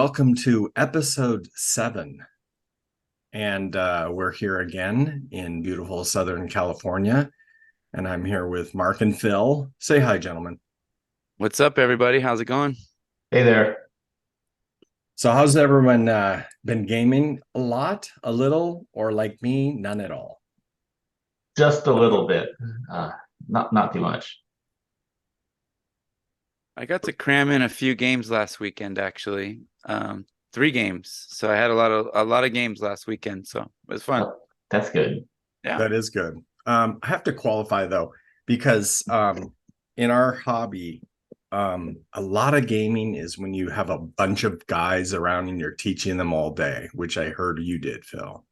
welcome to episode 7. And we're here again in beautiful Southern California. And I'm here with Mark and Phil. Say hi, gentlemen. What's up, everybody? How's it going? Hey there. So, how's everyone been gaming? A lot, a little, or like me, none at all? Just a little bit. Uh, not too much. I got to cram in a few games last weekend, actually. 3 games. So I had a lot of games last weekend, so it was fun. Oh, that's good. Yeah. That is good. I have to qualify though, because in our hobby, a lot of gaming is when you have a bunch of guys around and you're teaching them all day, which I heard you did, Phil.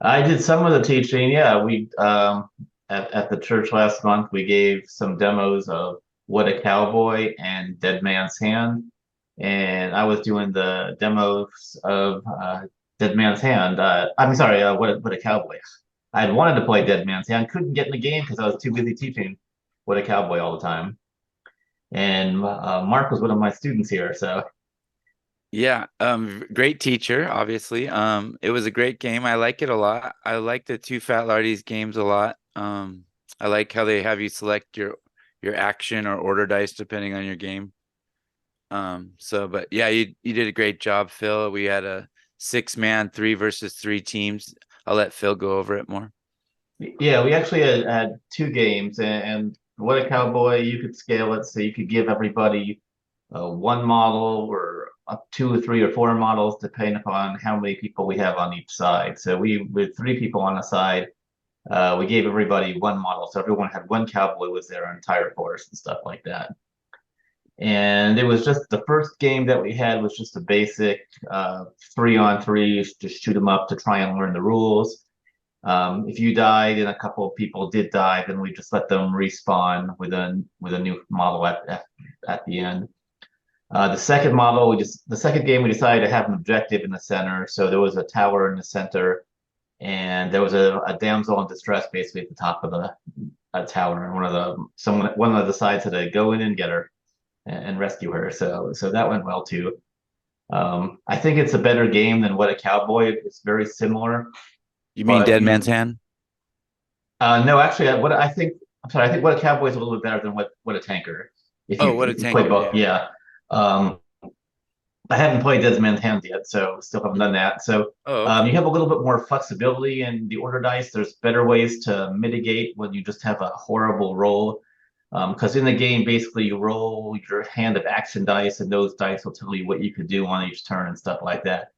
I did some of the teaching. Yeah, we at the church last month we gave some demos of What a Cowboy and Dead Man's Hand, and I was doing the demos of Dead Man's Hand. I'm sorry, What a Cowboy. I had wanted to play Dead Man's Hand, couldn't get in the game because I was too busy teaching What a Cowboy all the time. And Mark was one of my students here, so Yeah. Great teacher, obviously. It was a great game. I like it a lot. I like the two Fat Lardies games a lot. I like how they have you select your action or order dice depending on your game. But yeah, you did a great job, Phil. We had a 6-man 3 versus 3 teams. I'll let Phil go over it more. yeah, we actually had 2 games, and What a Cowboy, you could scale it so you could give everybody one model or up 2 or 3 or 4 models, depending upon how many people we have on each side. So with 3 people on a side, we gave everybody one model, so everyone had one cowboy with their entire force and stuff like that. And it was just the first game that we had was just a basic 3-on-3, just shoot them up to try and learn the rules. If you died and a couple of people did die, then we just let them respawn with a new model at the end. The second game we decided to have an objective in the center, so there was a tower in the center, and there was a damsel in distress basically at the top of the tower, and one of the sides had to go in and get her and rescue her. So that went well too. I think it's a better game than What a Cowboy. It's very similar, You mean but Dead Man's Hand? no, actually, I'm sorry. I think What a Cowboy is a little bit better than What a Tanker. Oh, what a If you play tanker. both, Yeah. yeah. Um, I haven't played Dead Man's Hand yet, so still haven't done that. So Oh, okay. you have a little bit more flexibility in the order dice. There's better ways to mitigate when you just have a horrible roll. Because in the game, basically, you roll your hand of action dice, and those dice will tell you what you could do on each turn and stuff like that.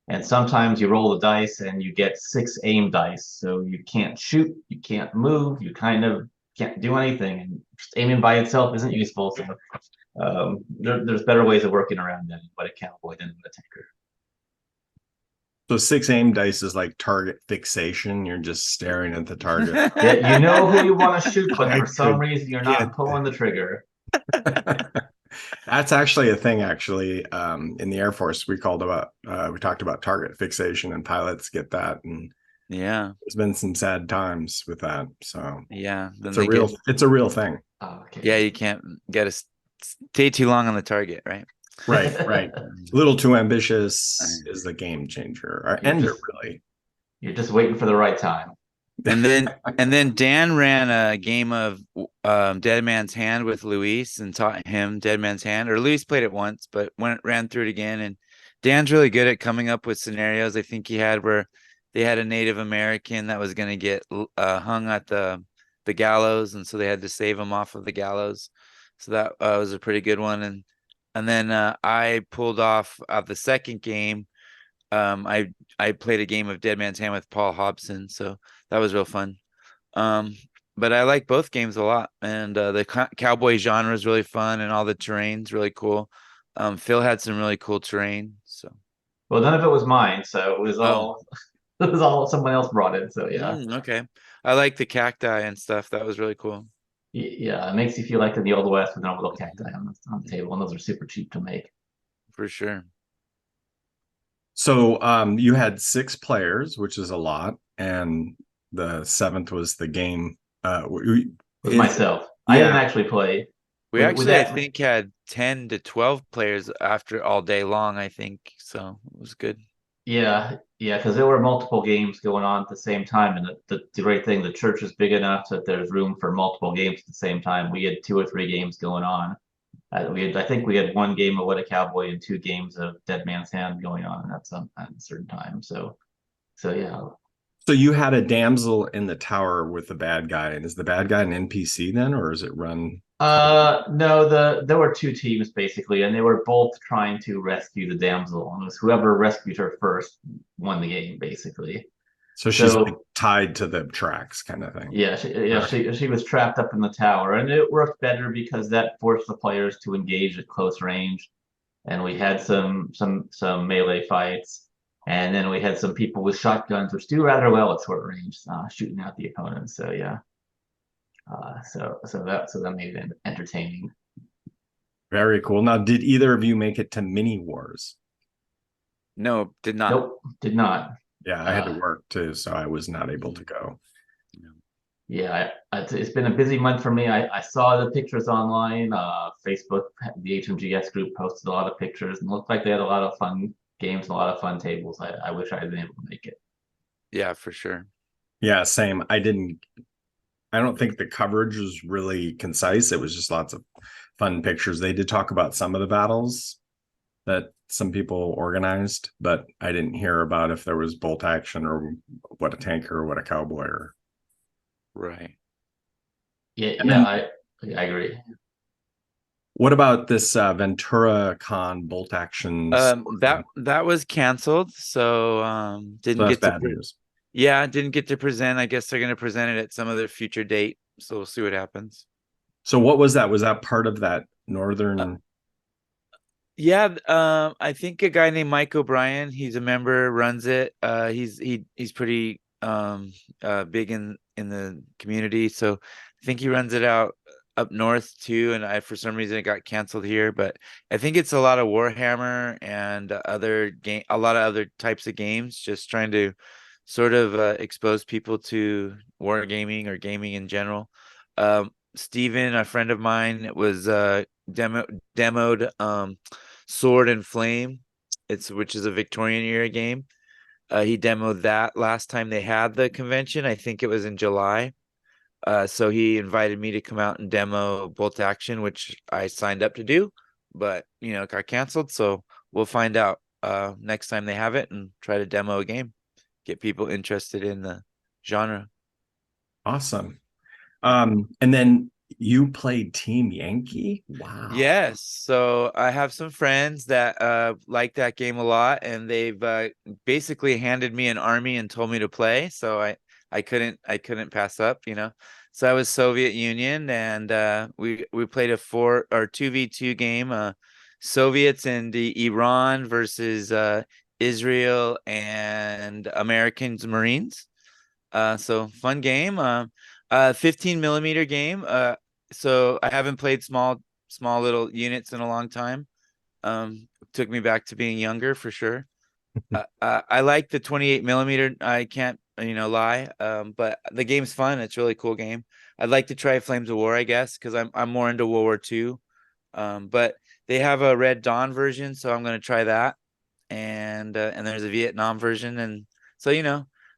And sometimes you roll the dice and you get 6 aim dice. So you can't shoot, you can't move, you kind of can't do anything. And just aiming by itself isn't useful. So there's better ways of working around that in What a Cowboy than What a Tanker. So 6 aim dice is like target fixation. You're just staring at the target. Yeah, you know who you want to shoot, but I for some could reason you're get not pulling the trigger. That's actually a thing. Actually, in the Air Force, we talked about target fixation, and pilots get that, and Yeah. there's been some sad times with that. So Yeah. Then it's a real thing. Oh, okay. yeah, you can't get a stay too long on the target, right? Right, right. A little too ambitious is the game changer or You're ender, just really. you're just waiting for the right time. And then Dan ran a game of Dead Man's Hand with Luis and taught him Dead Man's Hand. Or Luis played it once, but ran through it again. And Dan's really good at coming up with scenarios. I think he had where they had a Native American that was going to get hung at the gallows, and so they had to save him off of the gallows. So that was a pretty good one. And then I pulled off the second game. I played a game of Dead Man's Hand with Paul Hobson, so that was real fun. Um, but I like both games a lot, and the cowboy genre is really fun, and all the terrain's really cool. Phil had some really cool terrain, so. Well, none of it was mine, so it was Oh, all it was all someone else brought in. So yeah, okay. I like the cacti and stuff. That was really cool. Yeah, it makes you feel like in the old west with no little cacti on the table, and those are super cheap to make. For sure. So you had 6 players, which is a lot, and the 7th was the game. With myself, I didn't Yeah, actually play. We Would actually, I that think, had 10 to 12 players after all day long, I think. So it was good. Yeah, because there were multiple games going on at the same time, and the great thing, the church is big enough that there's room for multiple games at the same time. We had 2 or 3 games going on. I think we had 1 game of What a Cowboy and 2 games of Dead Man's Hand going on at a certain time. So yeah. So you had a damsel in the tower with the bad guy, and is the bad guy an NPC then, or is it run? No, there were 2 teams basically, and they were both trying to rescue the damsel, and it was whoever rescued her first won the game, basically. So she's like So tied to the tracks, kind of thing. yeah, Okay. she was trapped up in the tower, and it worked better because that forced the players to engage at close range, and we had some melee fights, and then we had some people with shotguns, which do rather well at short range, shooting out the opponents. So yeah, so that made it entertaining. Very cool. Now, did either of you make it to Mini Wars? No, did not. Nope, did not. Yeah, I had to work too, so I was not able to go. Yeah, it's been a busy month for me. I saw the pictures online. Facebook, the HMGS group posted a lot of pictures and looked like they had a lot of fun games and a lot of fun tables. I wish I had been able to make it. Yeah, for sure. Yeah, same. I don't think the coverage was really concise. It was just lots of fun pictures. They did talk about some of the battles that some people organized, but I didn't hear about if there was bolt action or what a tanker or what a cowboy or. Right. Yeah, And then I agree. what about this Ventura Con bolt actions? That was canceled, so So didn't that's get to bad news. yeah, didn't get to present. I guess they're gonna present it at some other future date. So we'll see what happens. So what was that? Was that part of that Uh, northern? Yeah, I think a guy named Mike O'Brien, he's a member, runs it. He's pretty big in the community, so I think he runs it out up north too. And I for some reason it got canceled here, but I think it's a lot of Warhammer and a lot of other types of games, just trying to sort of expose people to wargaming or gaming in general. Steven, a friend of mine, was demoed Sword and Flame. Which is a Victorian era game. He demoed that last time they had the convention. I think it was in July. So he invited me to come out and demo Bolt Action, which I signed up to do, but it got canceled. So we'll find out next time they have it and try to demo a game, get people interested in the genre. Awesome. And then you played Team Yankee? Wow. Yes. So I have some friends that like that game a lot, and they've basically handed me an army and told me to play. So I couldn't pass up, So I was Soviet Union, and we played a 2v2 game, Soviets and Iran versus Israel and Americans Marines. So fun game. 15 millimeter game. So I haven't played small little units in a long time. Took me back to being younger for sure. I like the 28 millimeter. I can't, lie. But the game's fun. It's a really cool game. I'd like to try Flames of War, I guess, because I'm more into World War II. But they have a Red Dawn version, so I'm gonna try that. And there's a Vietnam version, and so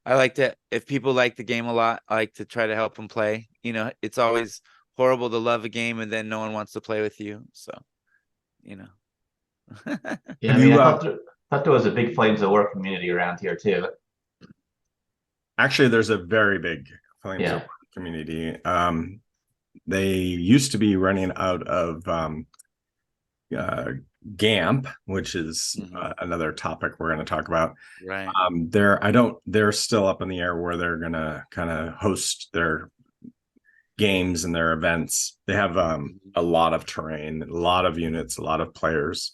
I like to, if people like the game a lot, I like to try to help them play. It's always horrible to love a game and then no one wants to play with you. So, you know. Yeah, I Have mean, you thought there was a big Flames of War community around here too. actually there's a very big Flames of Yeah. War community. They used to be running out of uh, GAMP, which is another topic we're going to talk about. Right. They're still up in the air where they're going to kind of host their games and their events. They have a lot of terrain, a lot of units, a lot of players.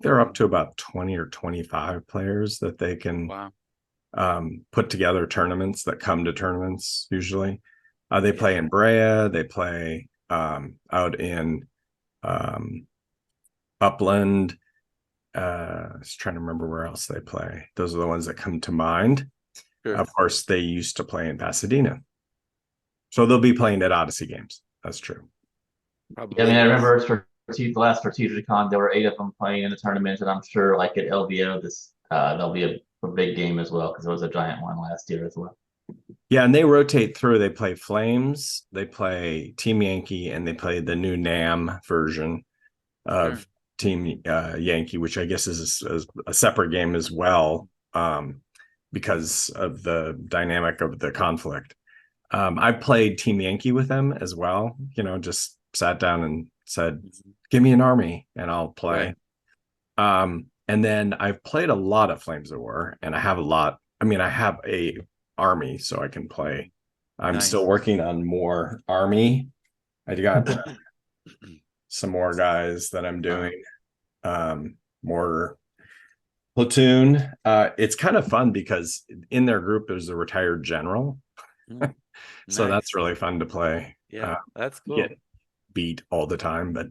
They're up to about 20 or 25 players that they can put together tournaments that come to tournaments usually. They play in Brea, they play out in Upland. I was trying to remember where else they play. Those are the ones that come to mind. Sure. Of course, they used to play in Pasadena. So they'll be playing at Odyssey Games. That's true. Yeah, I Probably mean, I was. remember the last Strategicon, there were 8 of them playing in the tournament, and I'm sure like at LVO, there'll be a big game as well because there was a giant one last year as well. Yeah, and they rotate through. They play Flames, they play Team Yankee, and they play the new NAM version Sure. of Team Yankee, which I guess is a separate game as well, because of the dynamic of the conflict. I played Team Yankee with them as well. Just sat down and said, Mhm. "Give me an army, and I'll play." Right. And then I've played a lot of Flames of War, and I have a lot. I mean, I have a army, so I can play. I'm still Nice. working on more army. I got some more guys that I'm Uh, doing. More platoon. It's kind of fun because in their group there's a retired general, mm, so that's nice. really fun to play. Yeah, that's Get cool. beat all the time, but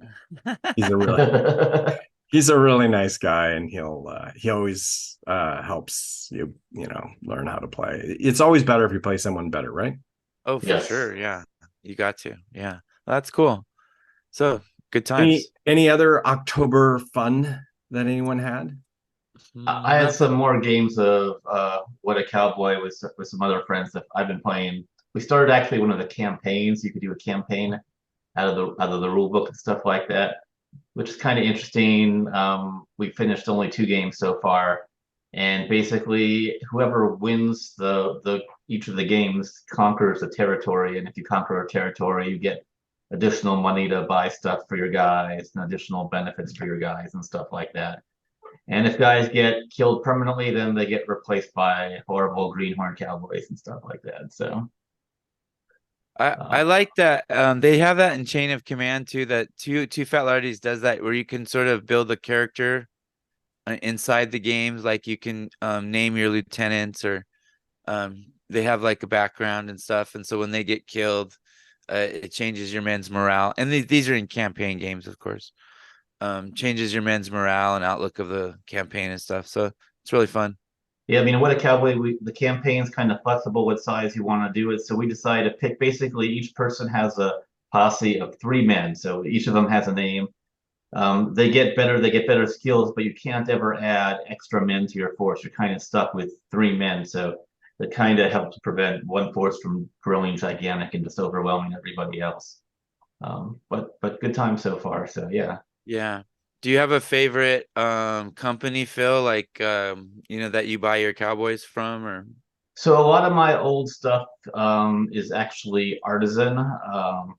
he's a really he's a really nice guy, and he always helps you learn how to play. It's always better if you play someone better, right? Oh, for Yes. sure. Yeah. You got to. Yeah. That's cool. So good any times. any other October fun that anyone had? I had Nothing. some more games of What a Cowboy with some other friends that I've been playing. We started actually one of the campaigns. You could do a campaign out of the rule book and stuff like that, which is kind of interesting. We finished only 2 games so far, and basically whoever wins the each of the games conquers a territory, and if you conquer a territory, you get additional money to buy stuff for your guys and additional benefits for your guys and stuff like that. And if guys get killed permanently, then they get replaced by horrible greenhorn cowboys and stuff like that. So, I um, like that. They have that in Chain of Command too. That two Fat Lardies does that where you can sort of build a character inside the games. Like you can name your lieutenants or they have like a background and stuff. And so when they get killed, it changes your men's morale. And these are in campaign games, of course. Changes your men's morale and outlook of the campaign and stuff. So it's really fun. yeah, I mean, what a cowboy, the campaign's kind of flexible what size you want to do it. So we decided to pick basically each person has a posse of 3 men. So each of them has a name. They get better skills, but you can't ever add extra men to your force. You're kind of stuck with 3 men. So that kind of helps prevent one force from growing gigantic and just overwhelming everybody else. But good time so far. So yeah. Yeah. Do you have a favorite company, Phil, like that you buy your cowboys from or So a lot of my old stuff is actually artisan. Mhm.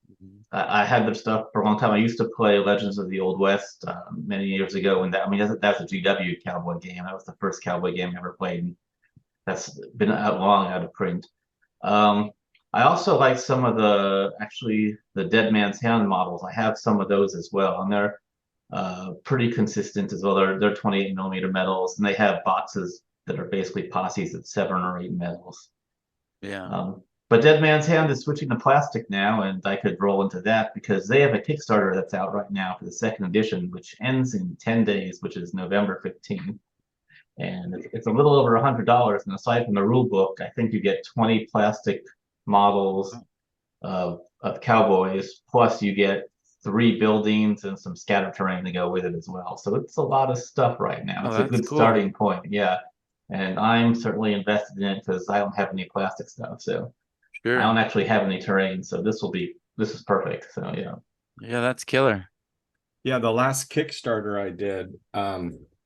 I had the stuff for a long time. I used to play Legends of the Old West many years ago, and that's a GW cowboy game. That was the first cowboy game I ever played. And that's been out long out of print. Um, I also like some of the Dead Man's Hand models. I have some of those as well, and they're pretty consistent as well. They're 28 millimeter metals, and they have boxes that are basically posses at 7 or 8 metals. Yeah. But Dead Man's Hand is switching to plastic now, and I could roll into that because they have a Kickstarter that's out right now for the second edition, which ends in 10 days, which is November 15th. And it's a little over $100. And aside from the rule book, I think you get 20 plastic models of cowboys, plus you get 3 buildings and some scatter terrain to go with it as well. So it's a lot of stuff right now. Oh, It's a that's good cool. starting point. Yeah. And I'm certainly invested in it because I don't have any plastic stuff. So I don't Sure. actually have any terrain. So this is perfect. So yeah. Yeah, that's killer. Yeah, the last Kickstarter I did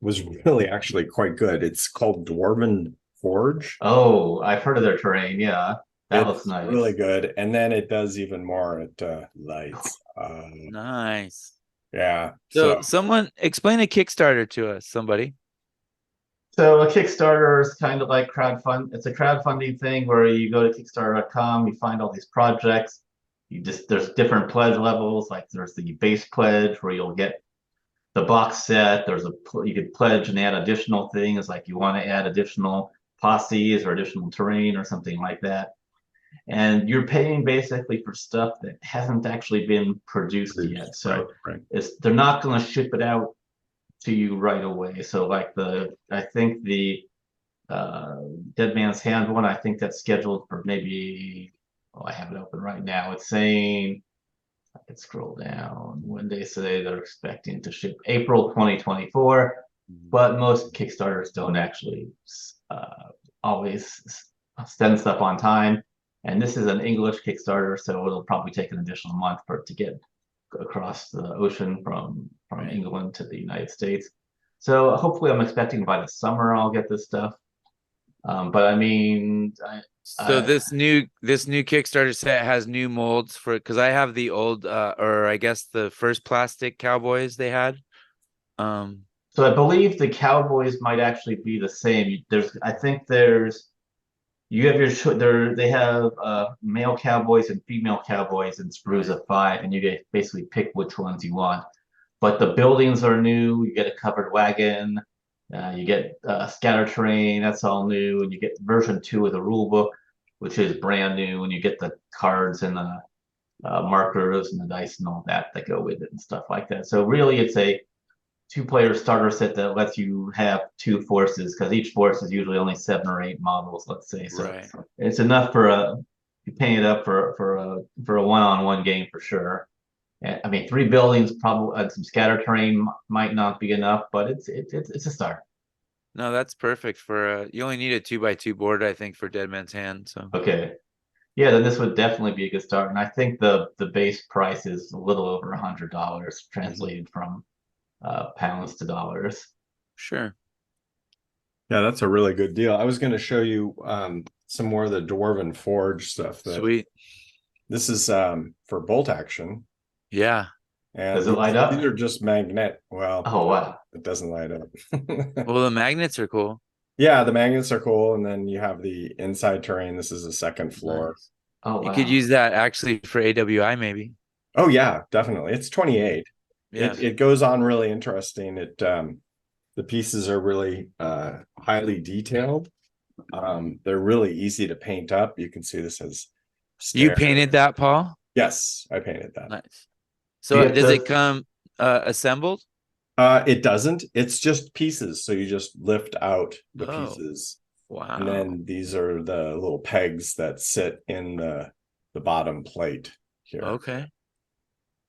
was really actually quite good. It's called Dwarven Forge. Oh, I've heard of their terrain. Yeah. That looks It's really nice. good, and then it does even more. It lights. Nice. Yeah, so So someone explain a Kickstarter to us, somebody. So a Kickstarter is kind of like crowdfund. It's a crowdfunding thing where you go to Kickstarter.com, you find all these projects. There's different pledge levels. Like there's the base pledge where you'll get the box set. You could pledge and add additional things, like you want to add additional posses or additional terrain or something like that. And you're paying basically for stuff that hasn't actually been produced yet. right, So right. they're not going to ship it out to you right away. So like I think the uh, Dead Man's Hand one, I think that's scheduled for maybe, oh, I have it open right now. It's saying let's scroll down. When they say they're expecting to ship April 2024, but most Kickstarters don't actually always send stuff on time. And this is an English Kickstarter, so it'll probably take an additional month for it to get across the ocean from England to the United States. So hopefully, I'm expecting by the summer I'll get this stuff. But I mean, So this new Kickstarter set has new molds for, because I have the old or I guess the first plastic cowboys they had. So I believe the Cowboys might actually be the same. I think you have they have male Cowboys and female Cowboys in sprues of 5, and you get basically pick which ones you want. But the buildings are new. You get a covered wagon. You get scatter terrain. That's all new, and you get version 2 of the rule book, which is brand new, and you get the cards and the markers and the dice and all that go with it and stuff like that. So really, it's a 2-player starter set that lets you have 2 forces, because each force is usually only 7 or 8 models, let's say. So it's enough for you paying it up for a one-on-one game for sure. And, I mean, 3 buildings, probably some scatter terrain might not be enough, but it's a start. No, that's perfect for you only need a 2x2 board, I think, for Dead Man's Hand. So okay. Yeah, then this would definitely be a good start. And I think the base price is a little over $100 translated from pounds to dollars. Sure. Yeah, that's a really good deal. I was going to show you some more of the Dwarven Forge stuff. Sweet. This is for bolt action. Yeah. And does it light up? These are just magnet. Well, oh wow, it doesn't light up. Well, the magnets are cool. Yeah, the magnets are cool, and then you have the inside terrain. This is a second floor. Nice. Oh wow. You could use that actually for AWI maybe. Oh yeah, definitely. It's 28. Yeah. It goes on really interesting. The pieces are really highly detailed. They're really easy to paint up. You can see this as You painted that, Paul? Yes, I painted that. Nice. So does it come assembled? It doesn't. It's just pieces. So you just lift out the pieces. Wow. And then these are the little pegs that sit in the bottom plate here. Okay.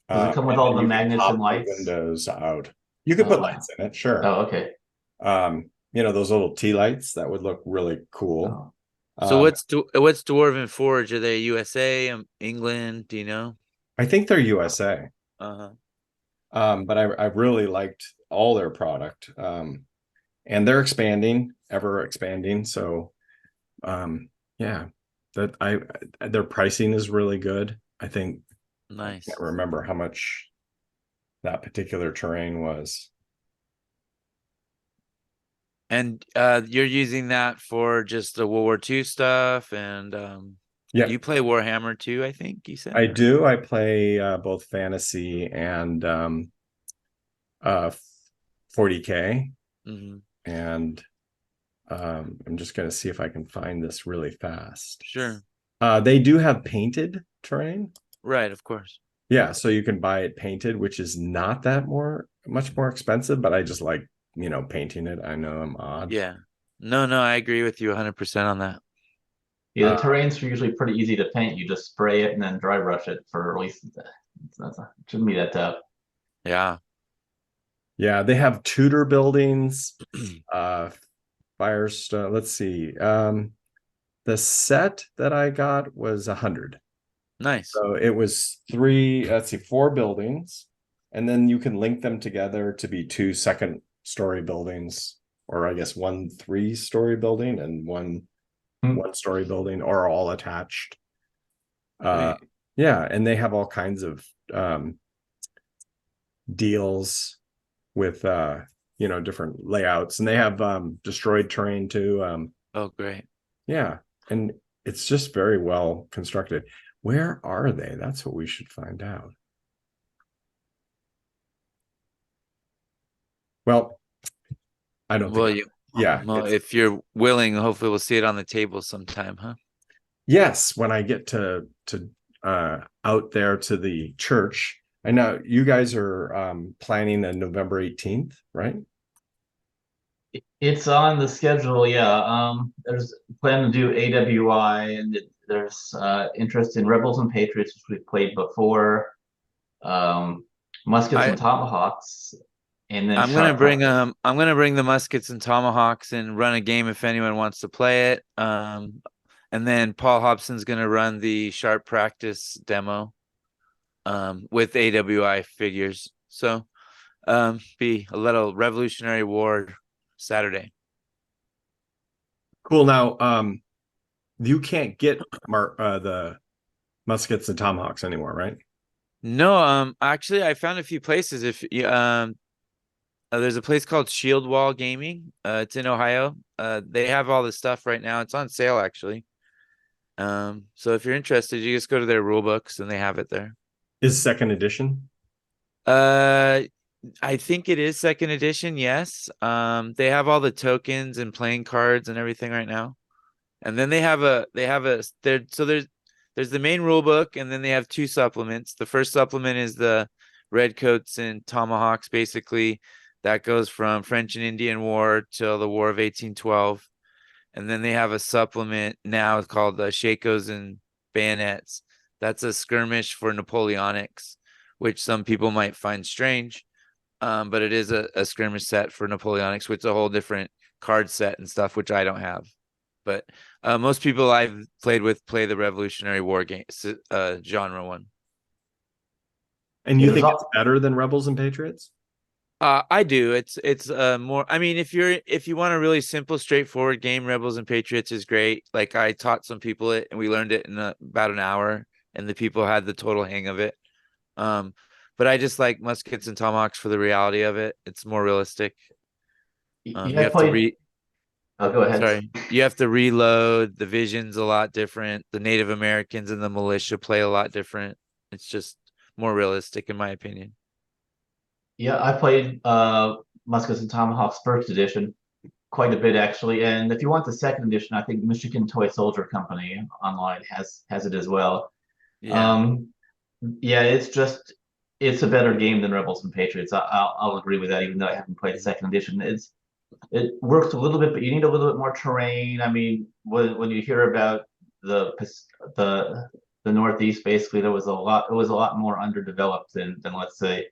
Does it come with all the magnets and lights? Windows out. You could put lights in it, sure. Oh, okay. Those little tea lights that would look really cool. Oh. So what's Dwarven Forge? Are they USA, England? Do you know? I think they're USA. But I really liked all their product. And they're ever expanding. So yeah, their pricing is really good. I think. Nice. I can't remember how much that particular terrain was. And you're using that for just the World War II stuff, and yeah, you play Warhammer too, I think you said. I do. I play both fantasy and 40K. And I'm just going to see if I can find this really fast. Sure. They do have painted terrain. Right, of course. Yeah, so you can buy it painted, which is not that much more expensive, but I just like, painting it. I know I'm odd. Yeah. No, I agree with you 100% on that. Yeah, the terrains are usually pretty easy to paint. You just spray it and then dry brush it for at least it shouldn't be that tough. Yeah. Yeah, they have Tudor buildings, Firestone. Let's see. The set that I got was 100. Nice. So it was 4 buildings, and then you can link them together to be 2 second-story buildings, or I guess 1 3-story building and 1 1-story building, or all attached. Yeah, and they have all kinds of deals with different layouts, and they have destroyed terrain too. Oh, great. Yeah, and it's just very well constructed. Where are they? That's what we should find out. Well, I don't think. Well, if you're willing, hopefully we'll see it on the table sometime, huh? Yes, when I get to out there to the church. I know you guys are planning on November 18th, right? It's on the schedule, yeah. There's a plan to do AWI, and there's interest in Rebels and Patriots, which we've played before. muskets I and tomahawks, and then I'm gonna sharp bring practice. I'm gonna bring the muskets and tomahawks and run a game if anyone wants to play it. And then Paul Hobson's gonna run the sharp practice demo with AWI figures. So be a little Revolutionary War Saturday. Cool. Now, you can't get the muskets and tomahawks anymore, right? No, actually I found a few places. If you there's a place called Shield Wall Gaming. It's in Ohio. They have all the stuff right now. It's on sale actually. So if you're interested, you just go to their rule books and they have it there. Is second edition? Uh, I think it is second edition. Yes. They have all the tokens and playing cards and everything right now. And then there's the main rule book, and then they have two supplements. The first supplement is the Redcoats and Tomahawks, basically. That goes from French and Indian War till the War of 1812. And then they have a supplement now called the Shakos and Bayonets. That's a skirmish for Napoleonics, which some people might find strange. But it is a skirmish set for Napoleonics, which is a whole different card set and stuff, which I don't have. But most people I've played with play the Revolutionary War game genre one. And you There's think it's all, better than Rebels and Patriots? I do. It's more. I mean, if you want a really simple, straightforward game, Rebels and Patriots is great. Like I taught some people it, and we learned it in about an hour, and the people had the total hang of it. Um, but I just like muskets and tomahawks for the reality of it. It's more realistic. yeah, You I have to played. Oh, go ahead. sorry, you have to reload. The vision's a lot different. The Native Americans and the militia play a lot different. It's just more realistic, in my opinion. Yeah, I played Muskets and Tomahawks first edition quite a bit actually. And if you want the second edition, I think Michigan Toy Soldier Company online has it as well. Yeah. Um, yeah, it's a better game than Rebels and Patriots. I'll agree with that, even though I haven't played the second edition. It works a little bit, but you need a little bit more terrain. I mean, when you hear about the the the Northeast, basically there was a lot. It was a lot more underdeveloped than let's say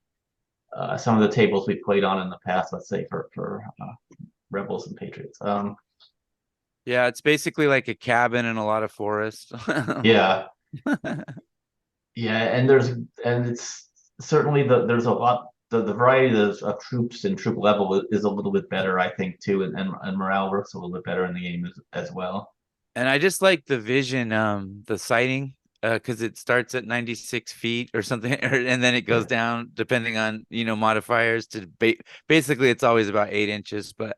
some of the tables we played on in the past. Let's say for Rebels and Patriots. Yeah, it's basically like a cabin in a lot of forest. Yeah, yeah, and it's certainly there's a lot. The variety of troops and troop level is a little bit better, I think, too, and morale works a little bit better in the game as well. And I just like the vision, the sighting, because it starts at 96 feet or something, and then it goes Yeah. down depending on, modifiers to basically it's always about 8 inches, but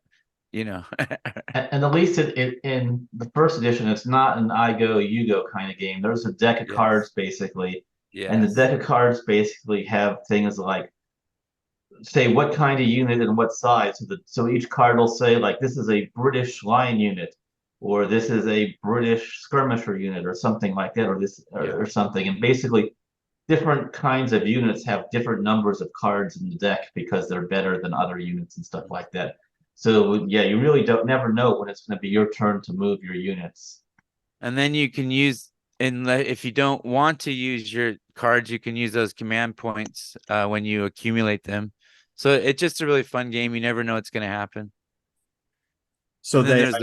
you know, And at least in the first edition, it's not an I go, you go kind of game. There's a deck of cards yes, basically, and the yes, deck of cards basically have things like say what kind of unit and what size. So each card will say like this is a British line unit, or this is a British skirmisher unit, or something like that, or this yeah. or something. And basically, different kinds of units have different numbers of cards in the deck because they're better than other units and stuff like that. So yeah, you really don't never know when it's going to be your turn to move your units. And then you can use if you don't want to use your cards, you can use those command points when you accumulate them. So it's just a really fun game. You never know what's going to happen. So And then they, I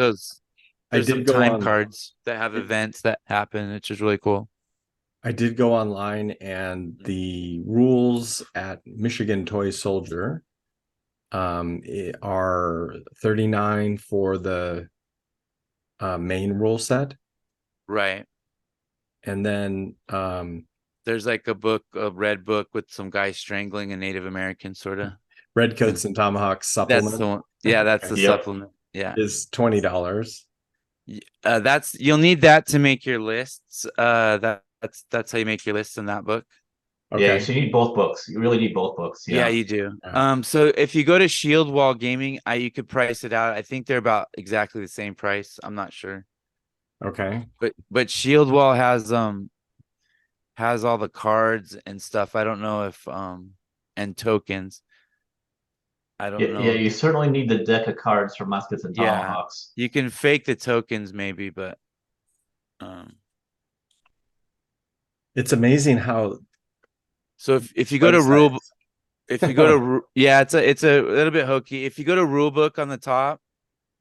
there's some did go time on. cards that have events that happen, which is really cool. I did go online, and the rules at Michigan Toy Soldier are 39 for the main rule set, Right. and then There's like a red book with some guy strangling a Native American, sort of. Redcoats and Tomahawks That's supplement the one. Yeah, that's the Yep. supplement. Yeah. is $20. That's you'll need that to make your lists. That's how you make your lists in that book. Yeah, Okay. so you need both books. You really need both books. Yeah, Yeah. you do. Yeah. So if you go to Shield Wall Gaming, you could price it out. I think they're about exactly the same price. I'm not sure. Okay. But Shield Wall has all the cards and stuff. I don't know if and tokens. I Yeah, don't yeah, know. you certainly need the deck of cards for muskets and Yeah. tomahawks. You can fake the tokens maybe, but um It's amazing how So if you go to rule, websites. if you go to yeah, it's a little bit hokey. If you go to rule book on the top,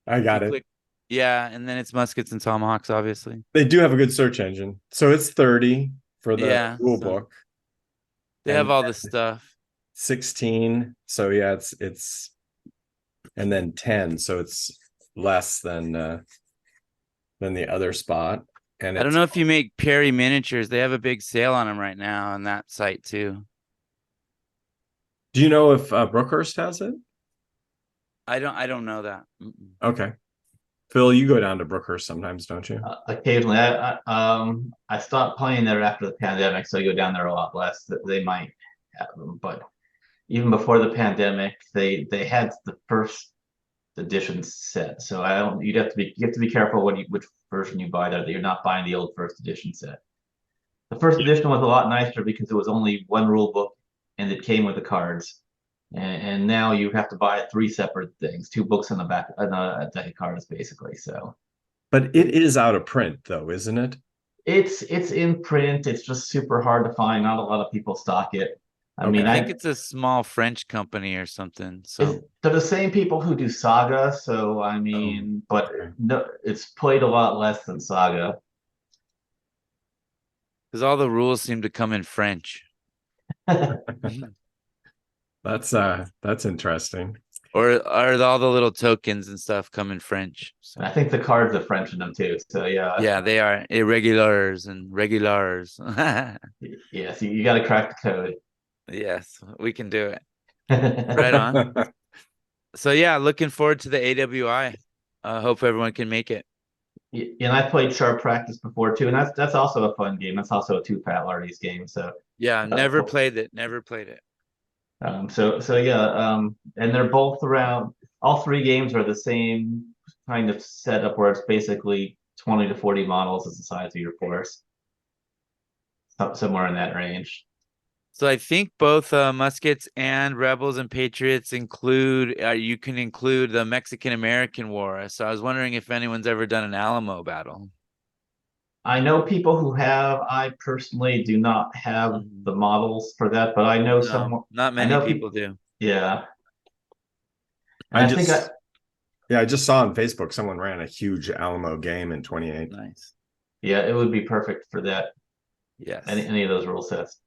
I if you got it. click, yeah, and then it's muskets and tomahawks, obviously. They do have a good search engine. So it's 30 for the Yeah, rule so book they and have all the stuff. 16. So yeah, it's and then 10. So it's less than the other spot. And I don't it's know if you make Perry miniatures. They have a big sale on them right now on that site too. do you know if Brookhurst has it? I don't know that. Mm-mm. Okay. Phil, you go down to Brookhurst sometimes, don't you? Occasionally, I stopped playing there after the pandemic, so I go down there a lot less. They might have them, but even before the pandemic, they had the first edition set. So I don't. You have to be careful which version you buy there. That you're not buying the old first edition set. The first edition was a lot nicer because it was only one rule book and it came with the cards. And now you have to buy three separate things, two books on the back and a deck of cards, basically. So But it is out of print, though, isn't it? it's in print. It's just super hard to find. Not a lot of people stock it. I Okay. mean, I think it's a small French company or something. So they're the same people who do Saga. So I mean, but okay. no, it's played a lot less than Saga. because all the rules seem to come in French. That's interesting. Or all the little tokens and stuff come in French. So. I think the cards are French in them too. So yeah, Yeah, they are irregulars and regulars. yes, you got to crack the code. Yes, we can do it. Right on. So yeah, looking forward to the AWI. Hope everyone can make it. And I played Sharp Practice before too, and that's also a fun game. That's also a two Pat Lardy's game. So Yeah, never played it. Never played it. so yeah, and they're both around. All three games are the same kind of setup where it's basically 20 to 40 models as the size of your force, somewhere in that range. So I think both muskets and rebels and patriots include. You can include the Mexican American War. So I was wondering if anyone's ever done an Alamo battle. I know people who have. I personally do not have the models for that, but I know No, someone. not I many know people people. do. Yeah, and I I think just yeah, I just saw on Facebook someone ran a huge Alamo game in 28. Nice. yeah, it would be perfect for that. Yes. Any of those rule sets.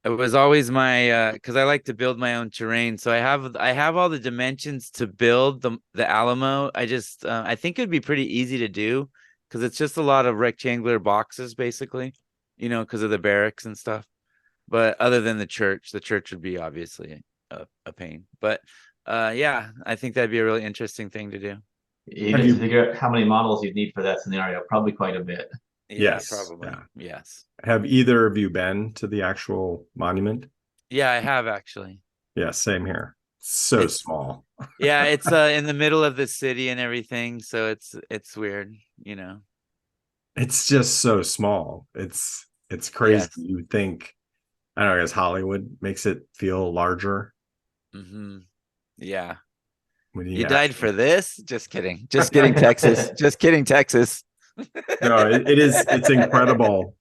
It was always my because I like to build my own terrain. So I have all the dimensions to build the Alamo. I think it'd be pretty easy to do because it's just a lot of rectangular boxes basically, because of the barracks and stuff. But other than the church would be obviously a pain. But yeah, I think that'd be a really interesting thing to do. You have to figure out how many models you'd need for that scenario. Probably quite a bit. Yeah, Yes. probably. Yeah. Yes. Have either of you been to the actual monument? Yeah, I have actually. Yeah, same here. So It's- small. Yeah, it's in the middle of the city and everything, so it's weird. It's just so small. It's crazy. Yes. You think, I don't know, I guess Hollywood makes it feel larger Mm-hmm. Yeah. when You died for this? Just kidding. Just kidding, Texas. Just kidding, Texas. No, it's incredible,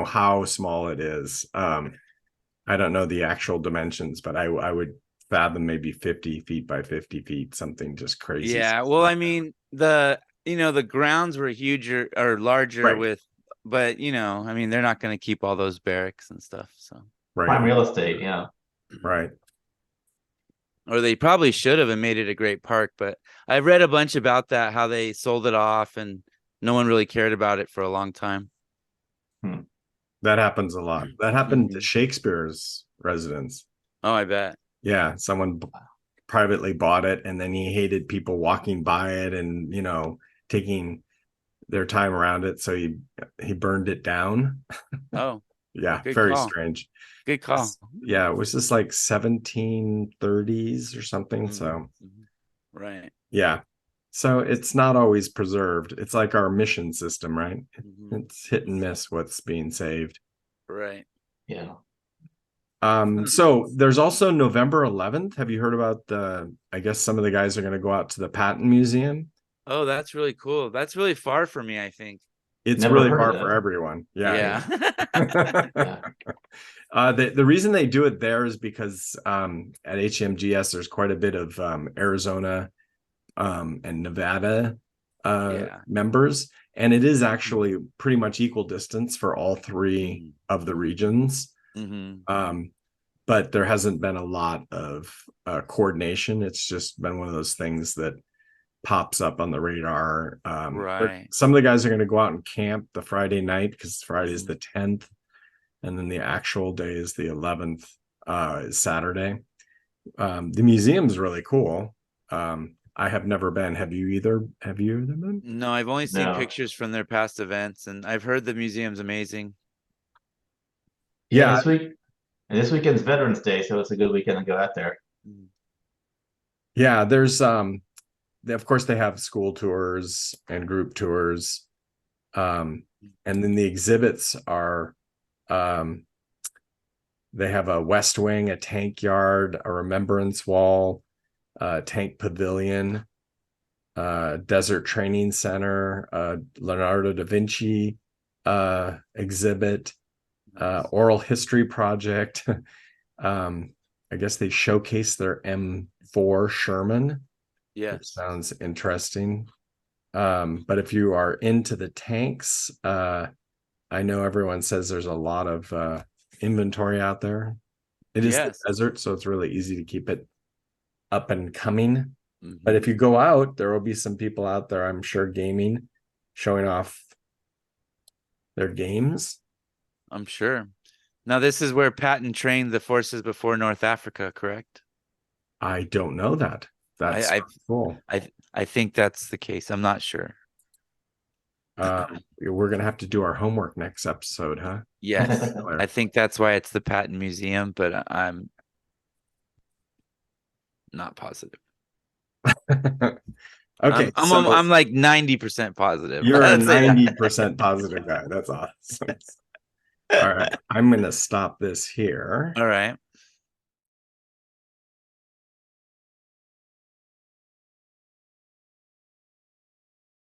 how small it is. I don't know the actual dimensions, but I would fathom maybe 50 feet by 50 feet, something just crazy. Yeah. Well, I mean, the grounds were huger or larger Right. but I mean, they're not going to keep all those barracks and stuff. So, Prime Right. real estate, yeah. Right. or they probably should have and made it a great park. But I've read a bunch about that, how they sold it off and no one really cared about it for a long time. That happens a lot. That happened to Mhm. Shakespeare's residence. Oh, I bet. Yeah, someone privately bought it, and then he hated people walking by it and taking their time around it, so he burned it down. Oh, Yeah, good very call. strange. Good call. Yeah, it was just like 1730s or something. So Mhm. Right. yeah, so it's not always preserved. It's like our mission system, right? Mhm. It's hit and miss what's being saved. Right. Yeah. So there's also November 11th. Have you heard about I guess some of the guys are going to go out to the Patton Museum. Oh, that's really cool. That's really far for me, I think. It's Never really heard of far for that. everyone. Yeah. Yeah. The reason they do it there is because at HMGS there's quite a bit of Arizona and Nevada Yeah. members, and it is actually pretty much equal distance for all three of the regions. But there hasn't been a lot of coordination. It's just been one of those things that pops up on the radar. Right. Some of the guys are going to go out and camp the Friday night because Friday is the 10th, and then the actual day is the 11th, is Saturday. The museum's really cool. I have never been. Have you either? Have you either been? No, I've only seen No. pictures from their past events, and I've heard the museum's amazing. Yeah, Yeah, this weekend's Veterans Day, so it's a good weekend to go out there. yeah. There's of course they have school tours and group tours, and then the exhibits are they have a West Wing, a tank yard, a remembrance wall, tank pavilion, desert training center, Leonardo da Vinci exhibit, oral history project. I guess they showcase their M4 Sherman. Yes. Which sounds interesting. But if you are into the tanks, I know everyone says there's a lot of inventory out there. It is the desert, so it's really easy to keep it up and coming. But if you go out, there will be some people out there, I'm sure, gaming, showing off their games. I'm sure. Now, this is where Patton trained the forces before North Africa, correct? I don't know that. That's cool. I think that's the case. I'm not sure. We're gonna have to do our homework next episode, huh? Yes, I think that's why it's the Patton Museum, but I'm not positive. Okay, I'm like 90% positive. You're a 90% positive guy. That's awesome. All right, I'm gonna stop this here. All right.